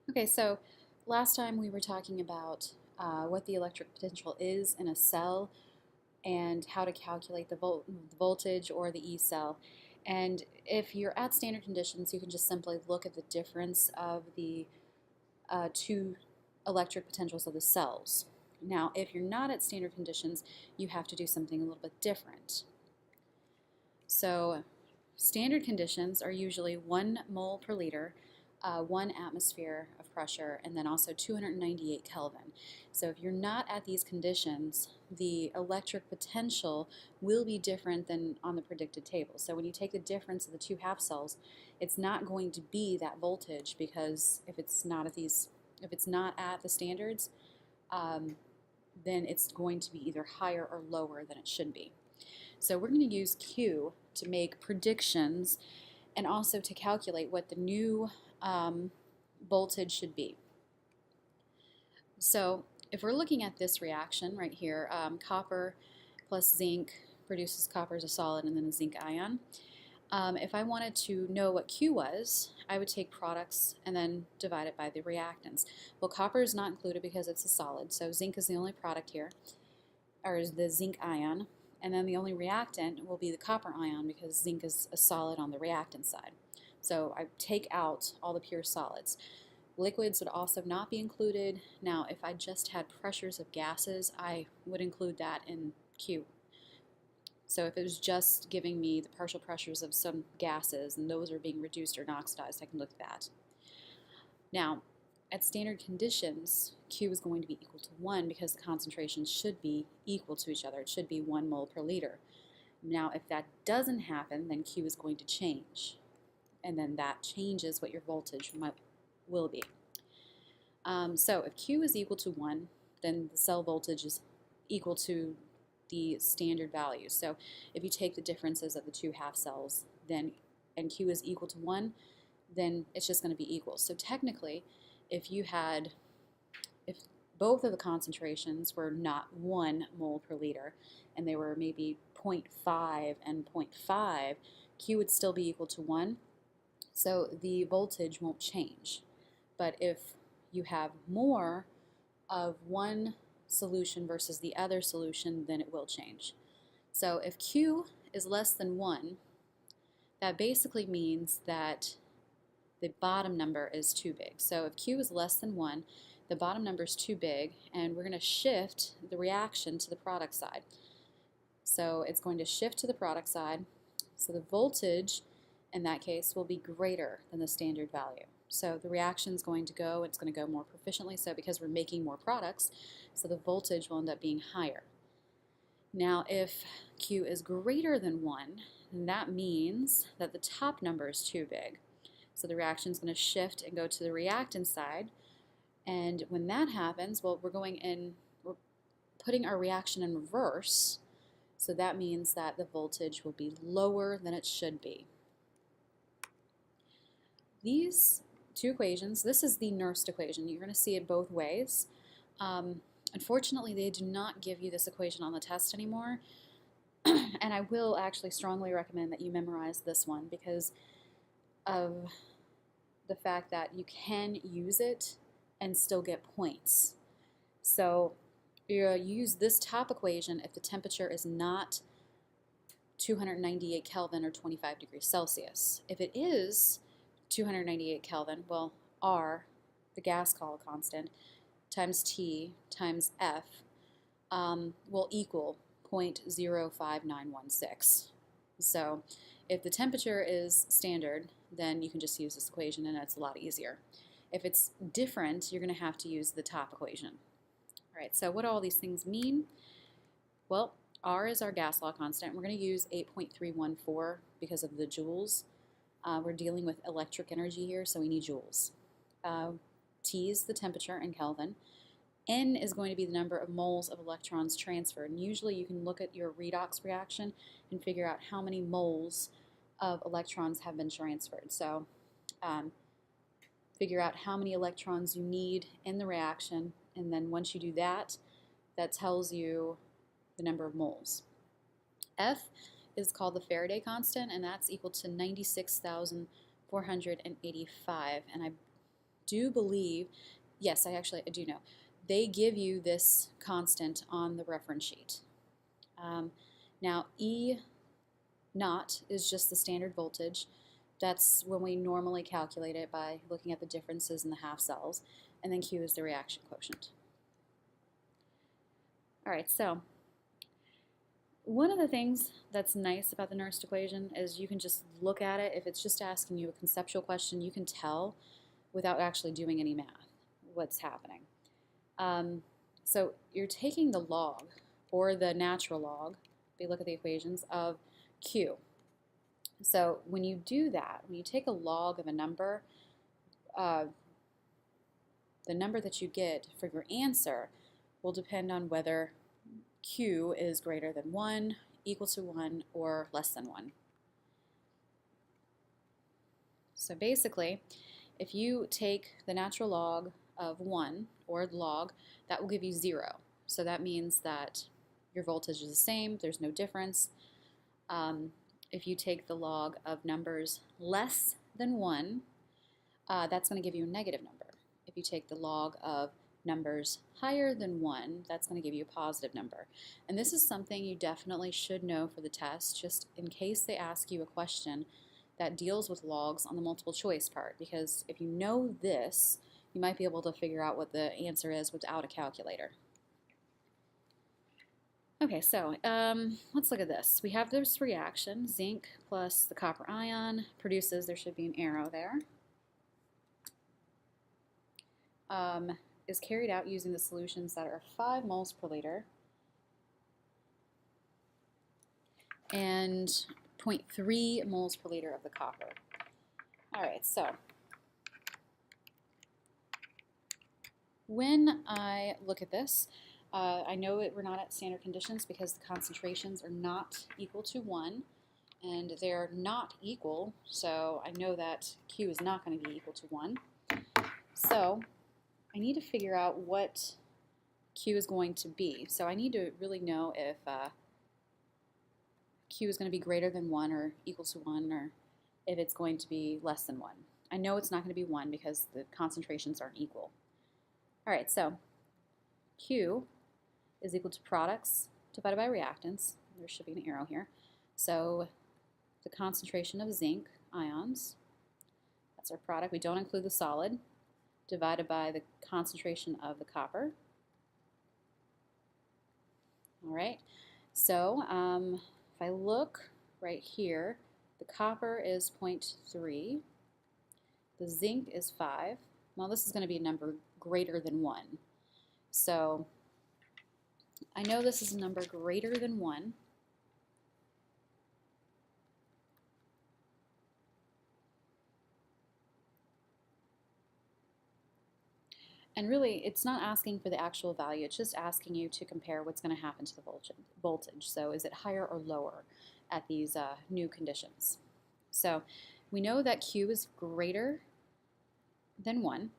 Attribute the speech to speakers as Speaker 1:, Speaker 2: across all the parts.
Speaker 1: Okay, so last time we were talking about what the electric potential is in a cell and how to calculate the voltage or the E cell. And if you're at standard conditions, you can just simply look at the difference of the two electric potentials of the cells. Now, if you're not at standard conditions, you have to do something a little bit different. So, standard conditions are usually 1 mole per liter, 1 atmosphere of pressure, and then also 298 Kelvin. So if you're not at these conditions, the electric potential will be different than on the predicted table. So when you take the difference of the two half cells, it's not going to be that voltage, because if it's not at the standards, then it's going to be either higher or lower than it should be. So we're going to use Q to make predictions and also to calculate what the new voltage should be. So if we're looking at this reaction right here, copper plus zinc produces copper as a solid and then a zinc ion. If I wanted to know what Q was, I would take products and then divide it by the reactants. Well, copper is not included because it's a solid, so zinc is the only product here, or is the zinc ion. And then the only reactant will be the copper ion because zinc is a solid on the reactant side. So I take out all the pure solids. Liquids would also not be included. Now, if I just had pressures of gases, I would include that in Q. So if it was just giving me the partial pressures of some gases and those are being reduced or oxidized, I can look at that. Now, at standard conditions, Q is going to be equal to 1 because the concentrations should be equal to each other. It should be 1 mole per liter. Now, if that doesn't happen, then Q is going to change. And then that changes what your voltage will be. So if Q is equal to 1, then the cell voltage is equal to the standard value. So if you take the differences of the two half cells, and Q is equal to 1, then it's just going to be equal. So technically, if both of the concentrations were not 1 mole per liter, and they were maybe 0.5 and 0.5, Q would still be equal to 1, so the voltage won't change. But if you have more of one solution versus the other solution, then it will change. So if Q is less than 1, that basically means that the bottom number is too big. So if Q is less than 1, the bottom number is too big, and we're going to shift the reaction to the product side. So it's going to shift to the product side, so the voltage in that case will be greater than the standard value. So the reaction is going to go, it's going to go more proficiently, so because we're making more products, so the voltage will end up being higher. Now if Q is greater than 1, then that means that the top number is too big. So the reaction is going to shift and go to the reactant side. And when that happens, well, we're putting our reaction in reverse. So that means that the voltage will be lower than it should be. These two equations, this is the Nernst equation. You're going to see it both ways. Unfortunately, they do not give you this equation on the test anymore. And I will actually strongly recommend that you memorize this one because of the fact that you can use it and still get points. So you use this top equation if the temperature is not 298 Kelvin or 25 degrees Celsius. If it is 298 Kelvin, well, R, the gas call constant, times T times F will equal 0.05916. So if the temperature is standard, then you can just use this equation and it's a lot easier. If it's different, you're going to have to use the top equation. All right, so what do all these things mean? Well, R is our gas law constant. We're going to use 8.314 because of the joules. We're dealing with electric energy here, so we need joules. T is the temperature in Kelvin. N is going to be the number of moles of electrons transferred. And usually you can look at your redox reaction and figure out how many moles of electrons have been transferred. So figure out how many electrons you need in the reaction, and then once you do that, that tells you the number of moles. F is called the Faraday constant, and that's equal to 96,485, and I do believe, yes, I do know, they give you this constant on the reference sheet. Now, E naught is just the standard voltage. That's when we normally calculate it by looking at the differences in the half cells, and then Q is the reaction quotient. All right, so one of the things that's nice about the Nernst equation is you can just look at it. If it's just asking you a conceptual question, you can tell without actually doing any math what's happening. So you're taking the log, or the natural log, if you look at the equations, of Q. So when you do that, when you take a log of a number, the number that you get for your answer will depend on whether Q is greater than 1, equal to 1, or less than 1. So basically, if you take the natural log of 1, or log, that will give you 0. So that means that your voltage is the same, there's no difference. If you take the log of numbers less than 1, that's going to give you a negative number. If you take the log of numbers higher than 1, that's going to give you a positive number. And this is something you definitely should know for the test, just in case they ask you a question that deals with logs on the multiple choice part, because if you know this, you might be able to figure out what the answer is without a calculator. Okay, so let's look at this. We have this reaction, zinc plus the copper ion produces, there should be an arrow there, is carried out using the solutions that are 5 moles per liter and 0.3 moles per liter of the copper. All right, so when I look at this, I know that we're not at standard conditions because the concentrations are not equal to 1, and they're not equal, so I know that Q is not going to be equal to 1. So I need to figure out what Q is going to be. So I need to really know if Q is going to be greater than 1 or equal to 1, or if it's going to be less than 1. I know it's not going to be 1 because the concentrations aren't equal. All right, so Q is equal to products divided by reactants. There should be an arrow here. So the concentration of zinc ions, that's our product. We don't include the solid, divided by the concentration of the copper. All right, so if I look right here, the copper is 0.3, the zinc is 5. Well, this is going to be a number greater than 1. So I know this is a number greater than 1. And really, it's not asking for the actual value. It's just asking you to compare what's going to happen to the voltage. So is it higher or lower at these new conditions? So we know that Q is greater than 1.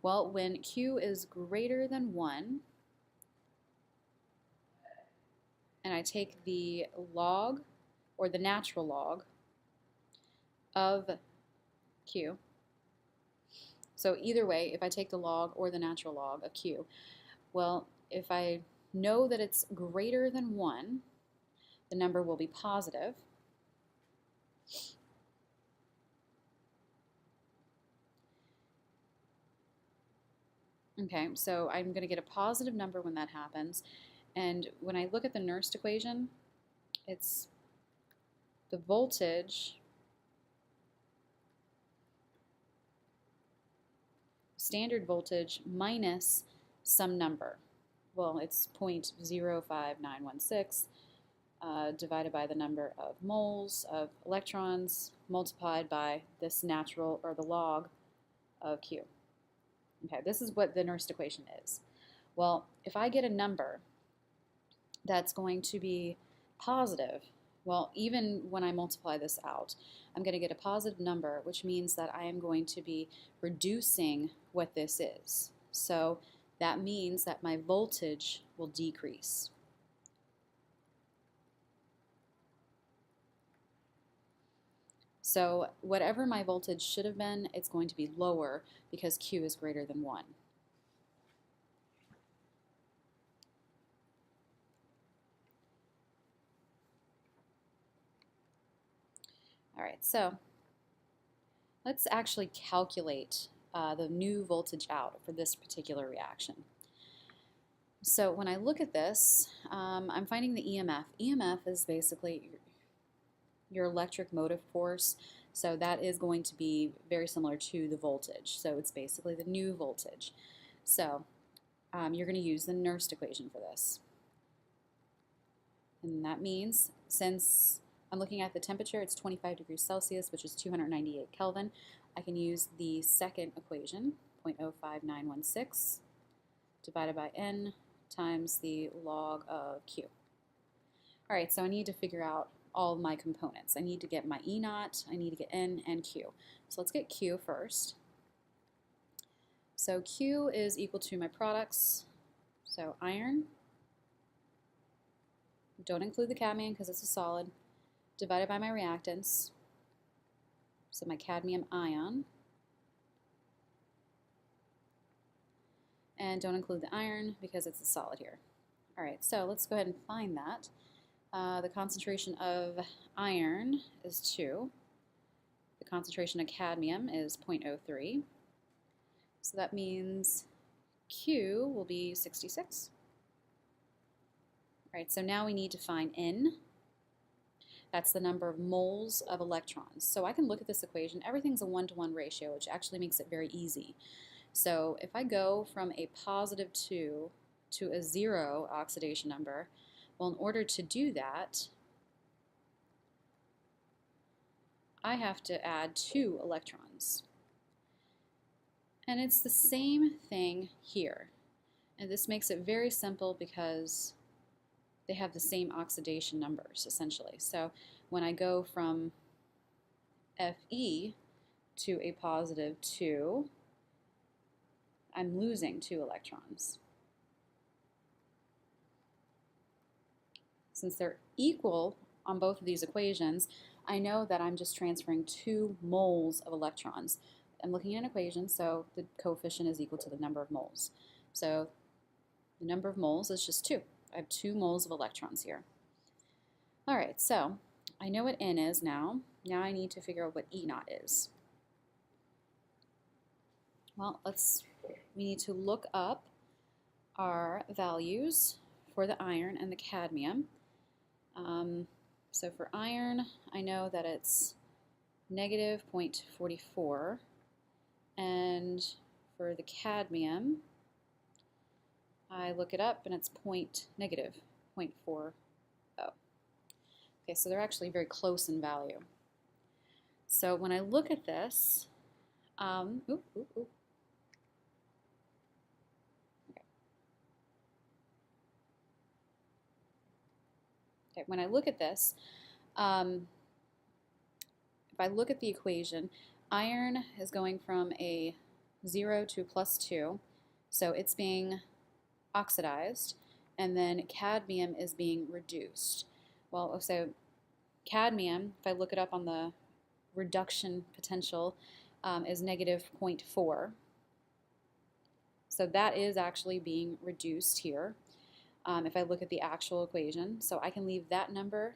Speaker 1: Well, when Q is greater than 1, and I take the log, or the natural log, of Q, so either way, if I take the log or the natural log of Q, well, if I know that it's greater than 1, the number will be positive. Okay, so I'm going to get a positive number when that happens. And when I look at the Nernst equation, it's the voltage standard voltage minus some number. Well, it's 0.05916 divided by the number of moles of electrons multiplied by this natural, or the log, of Q. Okay, this is what the Nernst equation is. Well, if I get a number that's going to be positive, well, even when I multiply this out, I'm going to get a positive number, which means that I am going to be reducing what this is. So that means that my voltage will decrease. So whatever my voltage should have been, it's going to be lower because Q is greater than 1. All right, so let's actually calculate the new voltage out for this particular reaction. So when I look at this, I'm finding the EMF. EMF is basically your electric motive force, so that is going to be very similar to the voltage. So it's basically the new voltage. So you're going to use the Nernst equation for this. And that means, since I'm looking at the temperature, it's 25 degrees Celsius, which is 298 Kelvin, I can use the second equation, 0.05916, divided by N times the log of Q. All right, so I need to figure out all of my components. I need to get my E naught, I need to get N and Q. So let's get Q first. So Q is equal to my products, so iron, don't include the cadmium because it's a solid, divided by my reactants, so my cadmium ion, and don't include the iron because it's a solid here. All right, so let's go ahead and find that. The concentration of iron is 2. The concentration of cadmium is 0.03. So that means Q will be 66. All right, so now we need to find N. That's the number of moles of electrons. So I can look at this equation. Everything's a 1-to-1 ratio, which actually makes it very easy. So if I go from a positive 2 to a 0 oxidation number, well, in order to do that, I have to add 2 electrons. And it's the same thing here. And this makes it very simple because they have the same oxidation numbers, essentially. So when I go from Fe to a positive 2, I'm losing 2 electrons. Since they're equal on both of these equations, I know that I'm just transferring 2 moles of electrons. I'm looking at an equation, so the coefficient is equal to the number of moles. So the number of moles is just 2. I have 2 moles of electrons here. All right, so I know what N is now. Now I need to figure out what E naught is. Well, we need to look up our values for the iron and the cadmium. So for iron, I know that it's negative 0.44, and for the cadmium, I look it up and it's negative 0.40. Okay, so they're actually very close in value. So when I look at this, Okay. Okay, when I look at this, if I look at the equation, iron is going from a 0 to +2, so it's being oxidized, and then cadmium is being reduced. Well, so cadmium, if I look it up on the reduction potential, is negative 0.4. So that is actually being reduced here. If I look at the actual equation, so I can leave that number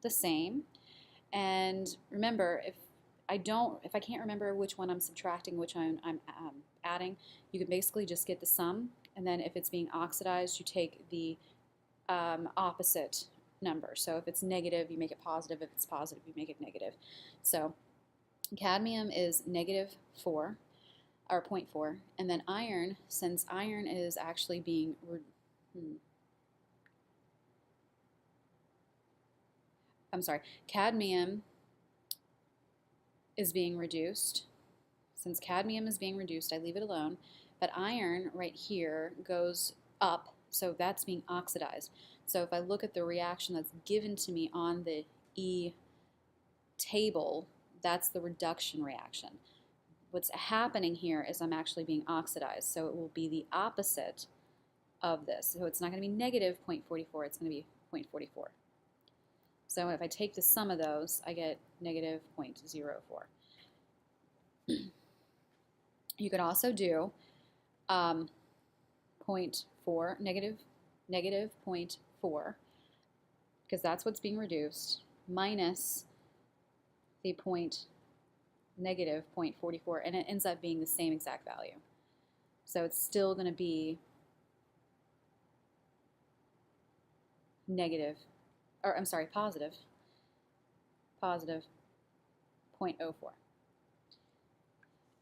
Speaker 1: the same. And remember, if I can't remember which one I'm subtracting, which I'm adding, you can basically just get the sum, and then if it's being oxidized, you take the opposite number. So if it's negative, you make it positive. If it's positive, you make it negative. So cadmium is negative 4, or 0.4, and then iron, since iron is actually being cadmium is being reduced. Since cadmium is being reduced, I leave it alone. But iron right here goes up, so that's being oxidized. So if I look at the reaction that's given to me on the E table, that's the reduction reaction. What's happening here is I'm actually being oxidized, so it will be the opposite of this. So it's not going to be negative 0.44, it's going to be 0.44. So if I take the sum of those, I get negative 0.04. You could also do 0.4, negative 0.4, because that's what's being reduced, minus the negative 0.44, and it ends up being the same exact value. So it's still going to be positive 0.04.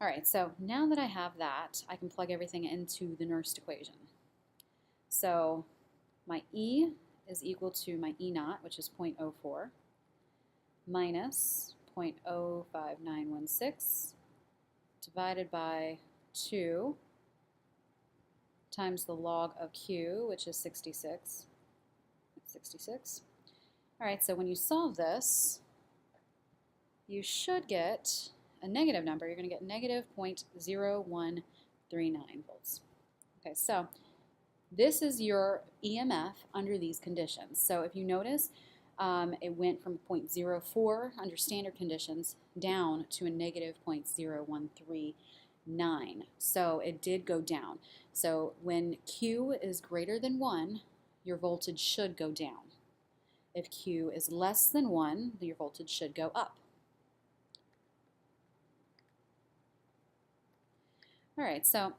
Speaker 1: All right, so now that I have that, I can plug everything into the Nernst equation. So my E is equal to my E naught, which is 0.04, minus 0.05916 divided by 2 times the log of Q, which is 66. All right, so when you solve this, you should get a negative number. You're going to get negative 0.0139 volts. Okay, so this is your EMF under these conditions. So if you notice, it went from 0.04 under standard conditions down to a negative 0.0139. So it did go down. So when Q is greater than 1, your voltage should go down. If Q is less than 1, your voltage should go up. All right, so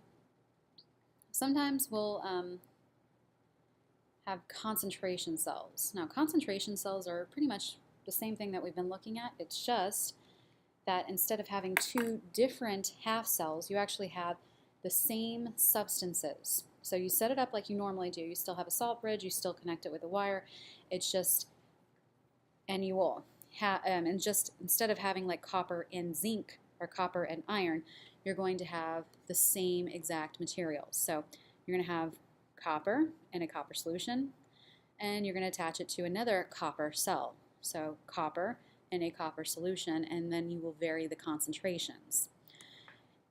Speaker 1: sometimes we'll have concentration cells. Now, concentration cells are pretty much the same thing that we've been looking at. It's just that instead of having two different half cells, you actually have the same substances. So you set it up like you normally do. You still have a salt bridge. You still connect it with a wire. It's just NuOl. And just instead of having like copper and zinc or copper and iron, you're going to have the same exact materials. So you're going to have copper in a copper solution, and you're going to attach it to another copper cell. So copper in a copper solution, and then you will vary the concentrations.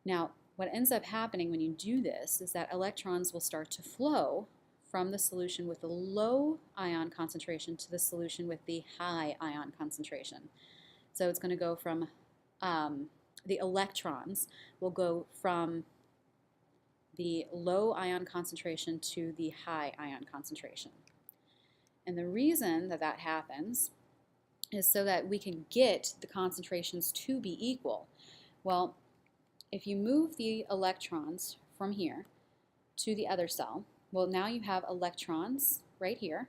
Speaker 1: Now, what ends up happening when you do this is that electrons will start to flow from the solution with the low ion concentration to the solution with the high ion concentration. So it's going to go from the electrons will go from the low ion concentration to the high ion concentration. And the reason that that happens is so that we can get the concentrations to be equal. Well, if you move the electrons from here to the other cell, well, now you have electrons right here,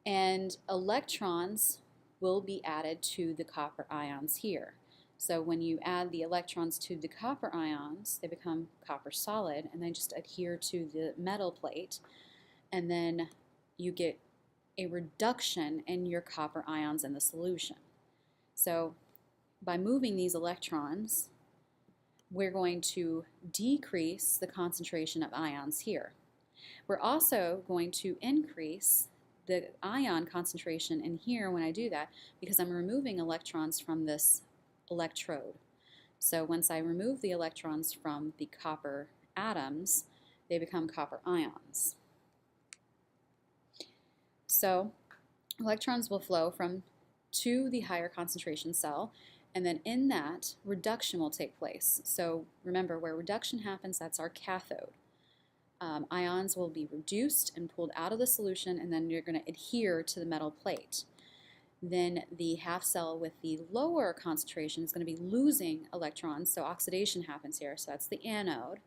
Speaker 1: and electrons will be added to the copper ions here. So when you add the electrons to the copper ions, they become copper solid, and they just adhere to the metal plate, and then you get a reduction in your copper ions in the solution. So by moving these electrons, we're going to decrease the concentration of ions here. We're also going to increase the ion concentration in here when I do that, because I'm removing electrons from this electrode. So once I remove the electrons from the copper atoms, they become copper ions. So electrons will flow to the higher concentration cell, and then in that, reduction will take place. So remember, where reduction happens, that's our cathode. Ions will be reduced and pulled out of the solution, and then you're going to adhere to the metal plate. Then the half cell with the lower concentration is going to be losing electrons, so oxidation happens here, so that's the anode.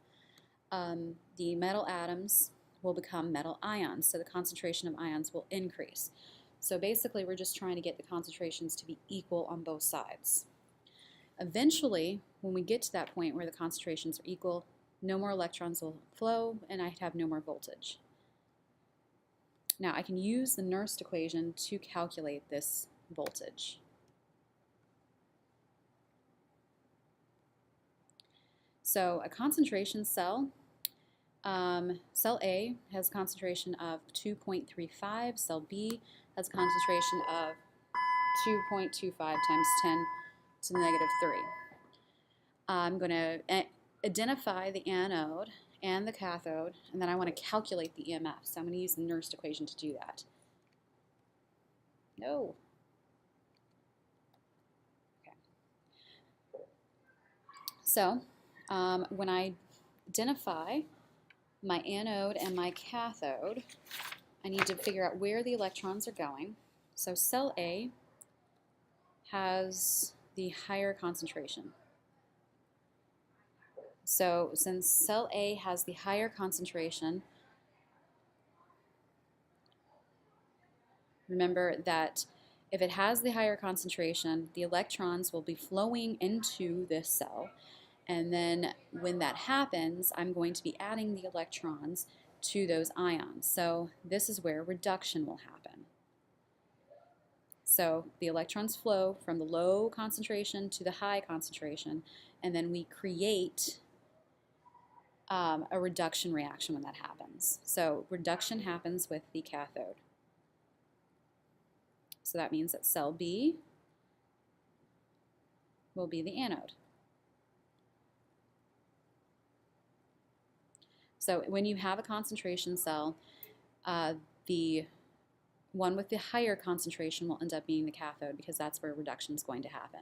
Speaker 1: The metal atoms will become metal ions, so the concentration of ions will increase. So basically, we're just trying to get the concentrations to be equal on both sides. Eventually, when we get to that point where the concentrations are equal, no more electrons will flow, and I'd have no more voltage. Now, I can use the Nernst equation to calculate this voltage. So a concentration cell, cell A has a concentration of 2.35, cell B has a concentration of 2.25 times 10 to the negative 3. I'm going to identify the anode and the cathode, and then I want to calculate the EMF. So I'm going to use the Nernst equation to do that. No. So when I identify my anode and my cathode, I need to figure out where the electrons are going. So cell A has the higher concentration. So since cell A has the higher concentration, remember that if it has the higher concentration, the electrons will be flowing into this cell. And then when that happens, I'm going to be adding the electrons to those ions. So this is where reduction will happen. So the electrons flow from the low concentration to the high concentration, and then we create a reduction reaction when that happens. So reduction happens with the cathode. So that means that cell B will be the anode. So when you have a concentration cell, the one with the higher concentration will end up being the cathode because that's where reduction is going to happen.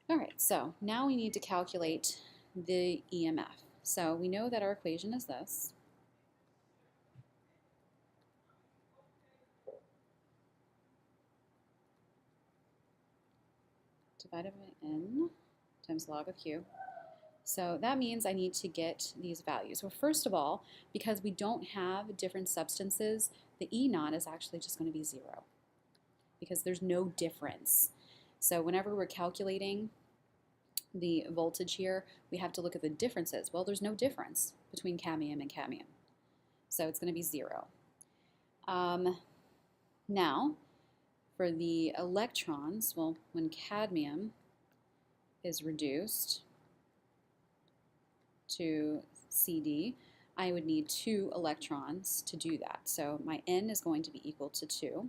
Speaker 1: All right, so now we need to calculate the EMF. So we know that our equation is this. Divided by N times log of Q. So that means I need to get these values. Well, first of all, because we don't have different substances, the E naught is actually just going to be 0 because there's no difference. So whenever we're calculating the voltage here, we have to look at the differences. Well, there's no difference between cadmium and cadmium. So it's going to be 0. Now, for the electrons, well, when cadmium is reduced to CD, I would need 2 electrons to do that. So my N is going to be equal to 2.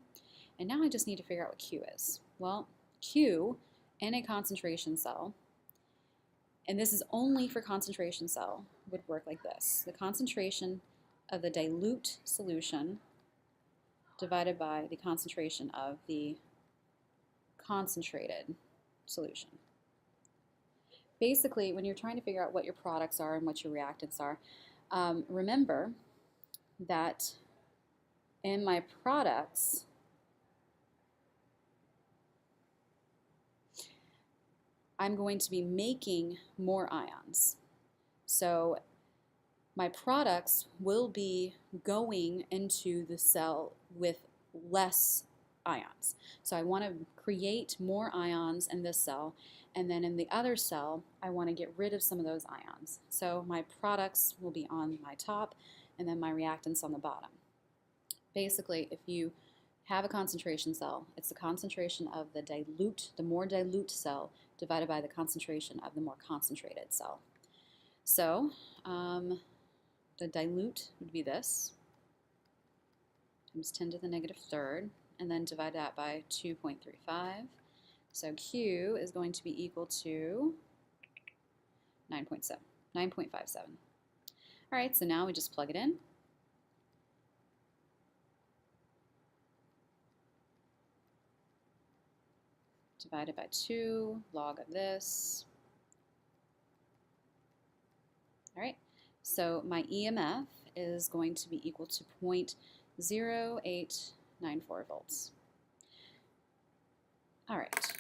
Speaker 1: And now I just need to figure out what Q is. Well, Q in a concentration cell, and this is only for concentration cell, would work like this. The concentration of the dilute solution divided by the concentration of the concentrated solution. Basically, when you're trying to figure out what your products are and what your reactants are, remember that in my products, I'm going to be making more ions. So my products will be going into the cell with less ions. So I want to create more ions in this cell, and then in the other cell, I want to get rid of some of those ions. So my products will be on my top, and then my reactants on the bottom. Basically, if you have a concentration cell, it's the concentration of the more dilute cell divided by the concentration of the more concentrated cell. So the dilute would be this, times 10 to the negative third, and then divide that by 2.35. So Q is going to be equal to 9.57. All right, so now we just plug it in. Divided by 2, log of this. All right, so my EMF is going to be equal to 0.0894 volts. All right,